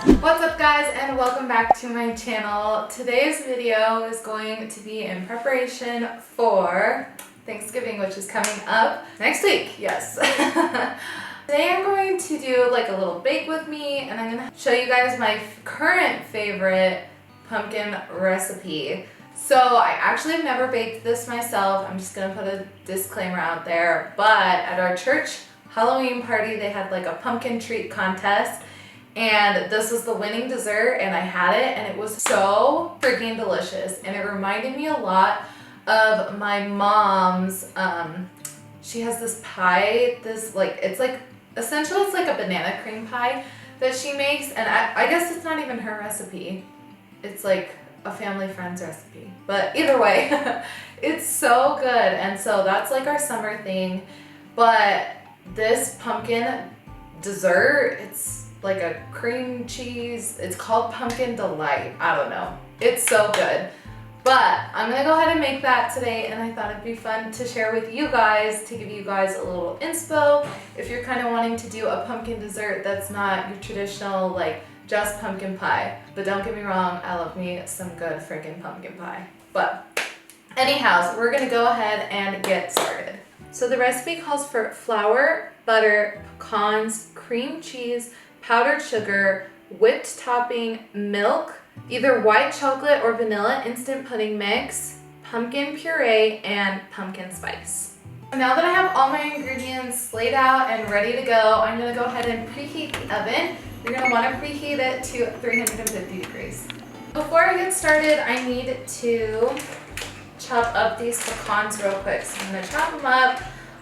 What's up guys, and welcome back to my channel. Today's video is going to be in preparation for Thanksgiving, which is coming up next week. Yes. Today I'm going to do like a little bake with me, and I'm gonna show you guys my current favorite pumpkin recipe. So I actually have never baked this myself. I'm just gonna put a disclaimer out there, but at our church Halloween party they had like a pumpkin treat contest, and this was the winning dessert, and I had it and it was so freaking delicious, and it reminded me a lot of my mom's she has this pie, this like, it's like essentially it's like a banana cream pie that she makes, and I guess it's not even her recipe, it's like a family friend's recipe, but either way it's so good. And so that's like our summer thing. But this pumpkin dessert, it's like a cream cheese, it's called Pumpkin Delight, I don't know, it's so good. But I'm gonna go ahead and make that today, and I thought it'd be fun to share with you guys, to give you guys a little inspo if you're kind of wanting to do a pumpkin dessert that's not your traditional like just pumpkin pie. But don't get me wrong, I love me some good freaking pumpkin pie. But anyhow, so we're gonna go ahead and get started. So the recipe calls for flour, butter, pecans, cream cheese, powdered sugar, whipped topping, milk, either white chocolate or vanilla instant pudding mix, pumpkin puree, and pumpkin spice. Now that I have all my ingredients laid out and ready to go, I'm gonna go ahead and preheat the oven. You're gonna wanna preheat it to 350 degrees. Before I get started, I need to chop up these pecans real quick. So I'm gonna chop them up.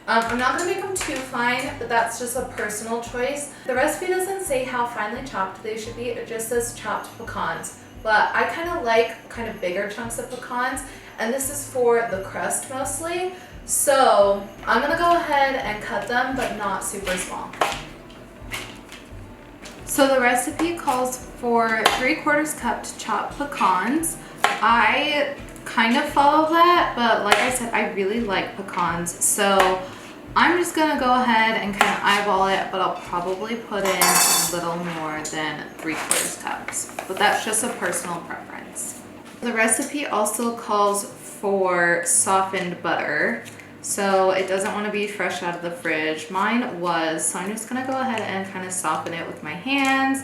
I'm not gonna make them too fine, but that's just a personal choice. The recipe doesn't say how finely chopped they should be, it just says chopped pecans. But I kind of like kind of bigger chunks of pecans, and this is for the crust mostly. So I'm gonna go ahead and cut them, but not super small. So the recipe calls for 3/4 cup chopped pecans. I kind of follow that, but like I said, I really like pecans, so I'm just gonna go ahead and kind of eyeball it, but I'll probably put in a little more than 3/4 cups, but that's just a personal preference. The recipe also calls for softened butter, so it doesn't want to be fresh out of the fridge. Mine was, so I'm just gonna go ahead and kind of soften it with my hands.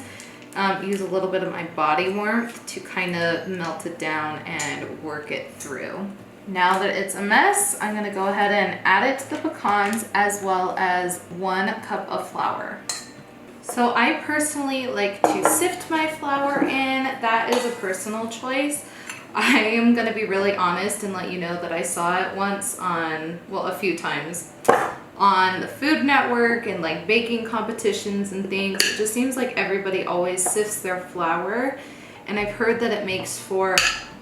Use a little bit of my body warmth to kind of melt it down and work it through. Now that it's a mess, I'm gonna go ahead and add it to the pecans as well as 1 cup of flour. So I personally like to sift my flour in. That is a personal choice. I am gonna be really honest and let you know that I saw it once on, well, a few times on the Food Network and like baking competitions and things. It just seems like everybody always sifts their flour, and I've heard that it makes for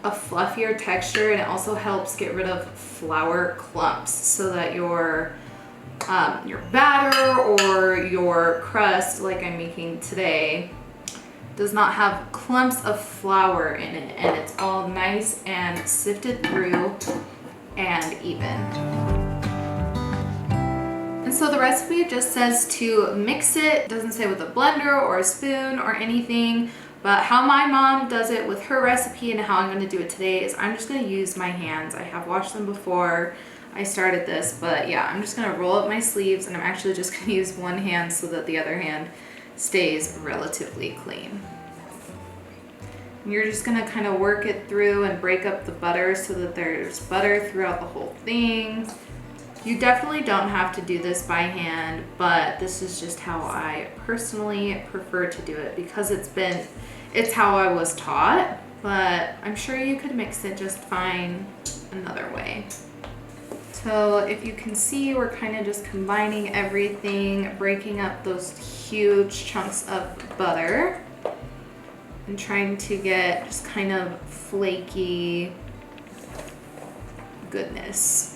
a fluffier texture, and it also helps get rid of flour clumps so that your batter or your crust, like I'm making today, does not have clumps of flour in it, and it's all nice and sifted through and even. And so the recipe just says to mix it. It doesn't say with a blender or a spoon or anything, but how my mom does it with her recipe and how I'm gonna do it today is I'm just gonna use my hands. I have washed them before I started this, but yeah, I'm just gonna roll up my sleeves, and I'm actually just gonna use one hand so that the other hand stays relatively clean. And you're just gonna kind of work it through and break up the butter so that there's butter throughout the whole thing. You definitely don't have to do this by hand, but this is just how I personally prefer to do it because it's how I was taught, but I'm sure you could mix it just fine another way. So if you can see, we're kind of just combining everything, breaking up those huge chunks of butter and trying to get just kind of flaky goodness.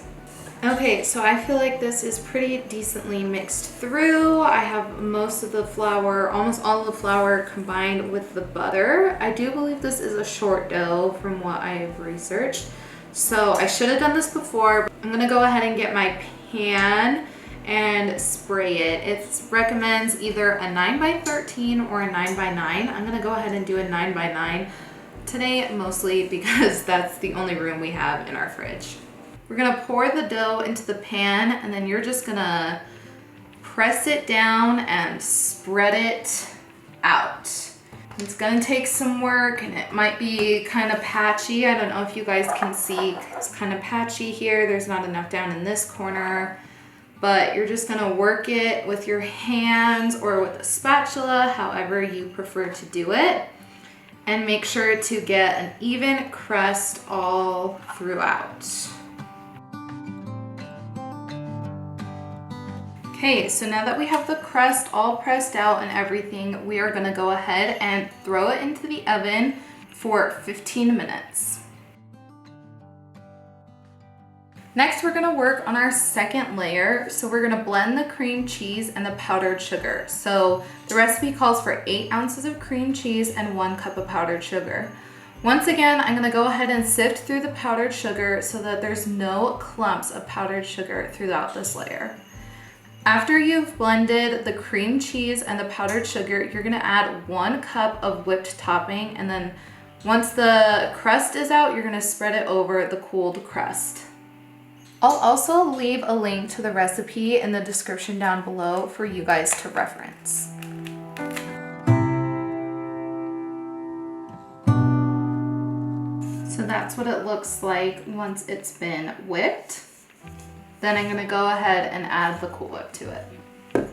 Okay, so I feel like this is pretty decently mixed through. I have most of the flour, almost all of the flour combined with the butter. I do believe this is a short dough from what I've researched. So I should have done this before. I'm gonna go ahead and get my pan and spray it. It recommends either a 9x13 or a 9x9. I'm gonna go ahead and do a 9x9 today, mostly because that's the only room we have in our fridge. We're gonna pour the dough into the pan, and then you're just gonna press it down and spread it out. It's gonna take some work, and it might be kind of patchy. I don't know if you guys can see, it's kind of patchy here. There's not enough down in this corner, but you're just gonna work it with your hands or with a spatula, however you prefer to do it. And make sure to get an even crust all throughout. Okay, so now that we have the crust all pressed out and everything, we are gonna go ahead and throw it into the oven for 15 minutes. Next, we're gonna work on our second layer. So we're gonna blend the cream cheese and the powdered sugar. So the recipe calls for 8 ounces of cream cheese and 1 cup of powdered sugar. Once again, I'm gonna go ahead and sift through the powdered sugar so that there's no clumps of powdered sugar throughout this layer. After you've blended the cream cheese and the powdered sugar, you're gonna add 1 cup of whipped topping, and then once the crust is out, you're gonna spread it over the cooled crust. I'll also leave a link to the recipe in the description down below for you guys to reference. So that's what it looks like once it's been whipped. Then I'm gonna go ahead and add the Cool Whip to it.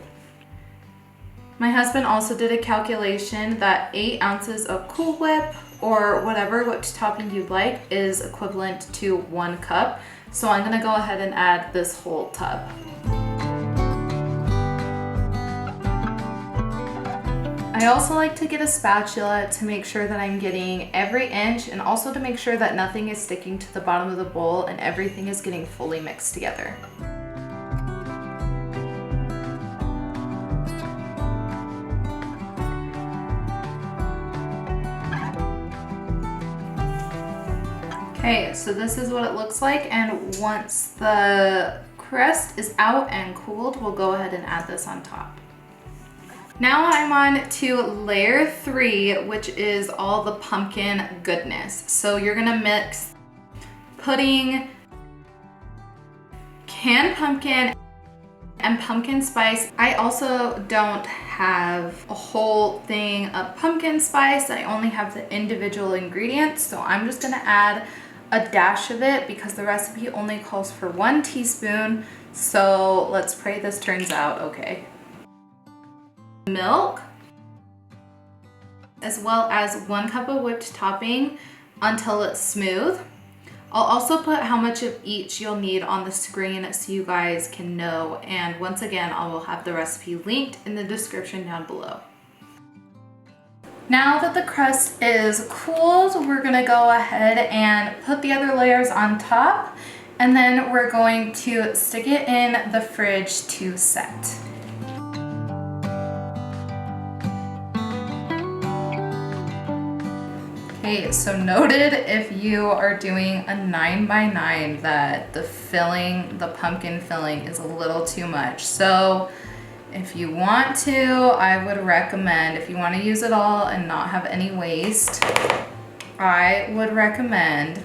My husband also did a calculation that 8 ounces of Cool Whip or whatever whipped topping you'd like is equivalent to 1 cup. So I'm gonna go ahead and add this whole tub. I also like to get a spatula to make sure that I'm getting every inch, and also to make sure that nothing is sticking to the bottom of the bowl and everything is getting fully mixed together. Okay, so this is what it looks like, and once the crust is out and cooled, we'll go ahead and add this on top. Now I'm on to layer 3, which is all the pumpkin goodness. So you're gonna mix pudding, canned pumpkin, and pumpkin spice. I also don't have a whole thing of pumpkin spice. I only have the individual ingredients, so I'm just gonna add a dash of it because the recipe only calls for 1 teaspoon. So let's pray this turns out okay. Milk, as well as 1 cup of whipped topping until it's smooth. I'll also put how much of each you'll need on the screen so you guys can know. And once again, I will have the recipe linked in the description down below. Now that the crust is cooled, we're gonna go ahead and put the other layers on top, and then we're going to stick it in the fridge to set. Okay, so noted if you are doing a 9x9 that the filling, the pumpkin filling is a little too much. So if you want to, I would recommend, if you want to use it all and not have any waste, I would recommend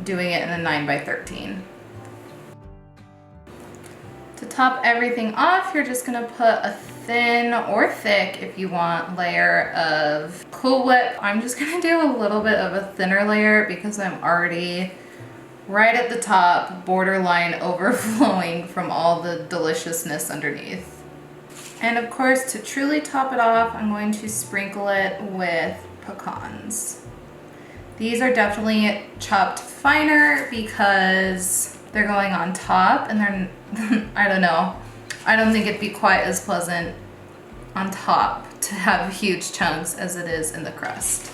doing it in a 9x13. To top everything off, you're just gonna put a thin or thick, if you want, layer of Cool Whip. I'm just gonna do a little bit of a thinner layer because I'm already right at the top, borderline overflowing from all the deliciousness underneath. And of course, to truly top it off, I'm going to sprinkle it with pecans. These are definitely chopped finer because they're going on top, and they're, I don't know, I don't think it'd be quite as pleasant on top to have huge chunks as it is in the crust.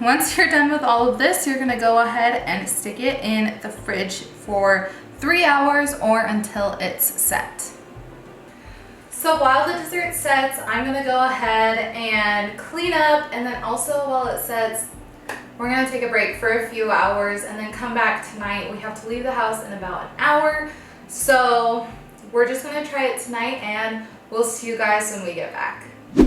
Once you're done with all of this, you're gonna go ahead and stick it in the fridge for 3 hours or until it's set. So while the dessert sets, I'm gonna go ahead and clean up, and then also while it sets, we're gonna take a break for a few hours and then come back tonight. We have to leave the house in about an hour. So we're just gonna try it tonight and we'll see you guys when we get back.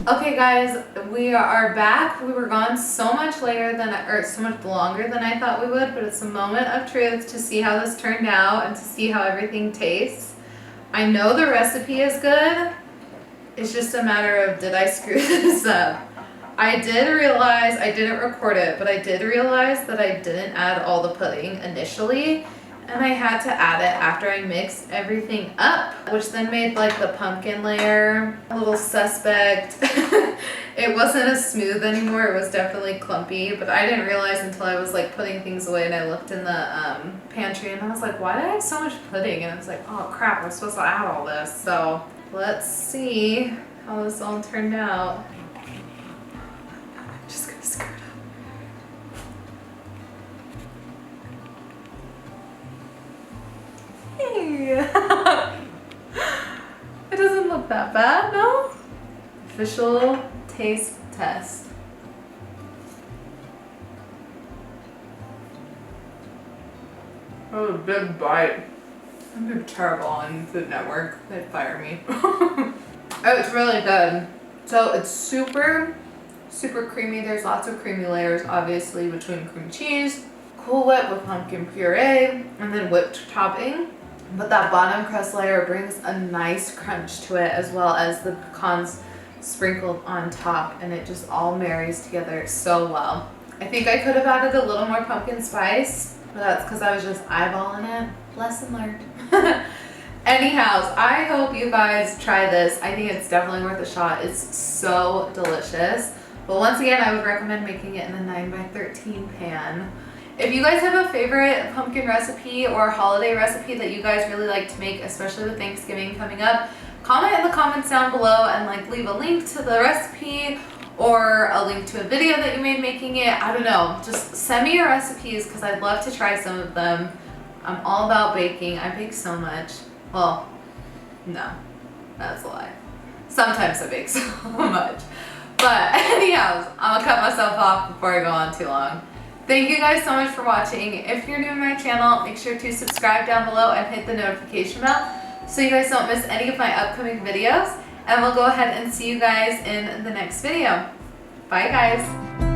Okay guys, we are back. We were gone so much later than, or so much longer than I thought we would, but it's a moment of truth to see how this turned out and to see how everything tastes. I know the recipe is good. It's just a matter of, did I screw this up? I did realize, I didn't record it, but I did realize that I didn't add all the pudding initially, and I had to add it after I mixed everything up, which then made like the pumpkin layer a little suspect. It wasn't as smooth anymore, it was definitely clumpy, but I didn't realize until I was like putting things away and I looked in the pantry and I was like, why did I have so much pudding? And I was like, oh crap, I'm supposed to add all this. So let's see how this all turned out. I'm just gonna screw it up. It doesn't look that bad, no? Official taste test. Oh, a big bite. I'm doing terrible on Food Network. They'd fire me. Oh, it's really good. So it's super creamy. There's lots of creamy layers, obviously, between cream cheese, Cool Whip with pumpkin puree, and then whipped topping. But that bottom crust layer brings a nice crunch to it, as well as the pecans sprinkled on top, and it just all marries together so well. I think I could have added a little more pumpkin spice, but that's because I was just eyeballing it. Lesson learned. Anyhow, I hope you guys try this. I think it's definitely worth a shot. It's so delicious. But once again, I would recommend making it in a 9x13 pan. If you guys have a favorite pumpkin recipe or holiday recipe that you guys really like to make, especially with Thanksgiving coming up, comment in the comments down below and like leave a link to the recipe or a link to a video that you made making it. I don't know, just send me your recipes because I'd love to try some of them. I'm all about baking. I bake so much. Well, no, that's a lie. Sometimes I bake so much. But anyhow, I'm gonna cut myself off before I go on too long. Thank you guys so much for watching. If you're new to my channel, make sure to subscribe down below and hit the notification bell so you guys don't miss any of my upcoming videos. And we'll go ahead and see you guys in the next video. Bye guys.